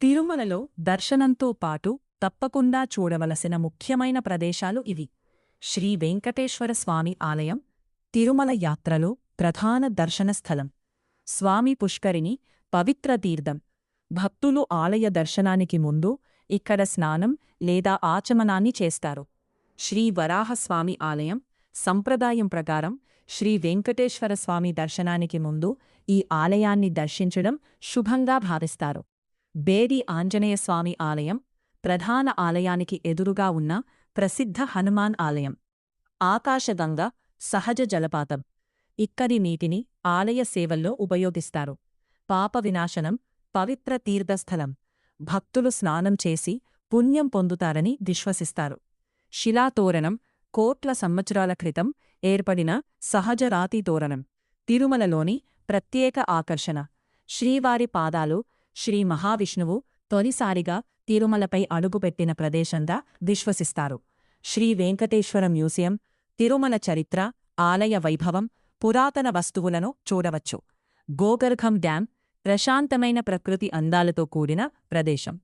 తిరుమలలో దర్శనంతో పాటు తప్పకుండా చూడవలసిన ముఖ్యమైన ప్రదేశాలు ఇవి. శ్రీ వెంకటేశ్వర స్వామి ఆలయం తిరుమల యాత్రలో ప్రధాన దర్శన స్థలం. స్వామి పుష్కరిణి పవిత్ర తీర్థం. భక్తులు ఆలయ దర్శనానికి ముందు ఇక్కడ స్నానం లేదా ఆచమనాన్ని చేస్తారు. శ్రీ వరాహస్వామి ఆలయం సంప్రదాయం ప్రకారం శ్రీ వెంకటేశ్వర స్వామి దర్శనానికి ముందు ఈ ఆలయాన్ని దర్శించడం శుభంగా భావిస్తారు. బేడి ఆంజనేయస్వామి ఆలయం ప్రధాన ఆలయానికి ఎదురుగా ఉన్న ప్రసిద్ధ హనుమాన్ ఆలయం. ఆకాశగంగ సహజ జలపాతం. ఇక్కడి నీటిని ఆలయ సేవల్లో ఉపయోగిస్తారు. పాప వినాశనం పవిత్ర తీర్థస్థలం. భక్తులు స్నానం చేసి పుణ్యం పొందుతారని విశ్వసిస్తారు. శిలాతోరణం కోట్ల సంవత్సరాల క్రితం ఏర్పడిన సహజ రాతి తోరణం. తిరుమలలోని ప్రత్యేక ఆకర్షణ. శ్రీవారి పాదాలు శ్రీ మహావిష్ణువు తొలిసారిగా తిరుమలపై అడుగుపెట్టిన ప్రదేశంగా విశ్వసిస్తారు. శ్రీ వెంకటేశ్వర మ్యూజియం తిరుమల చరిత్ర, ఆలయ వైభవం, పురాతన వస్తువులను చూడవచ్చు. గోగర్భం డ్యాం ప్రశాంతమైన ప్రకృతి అందాలతో కూడిన ప్రదేశం.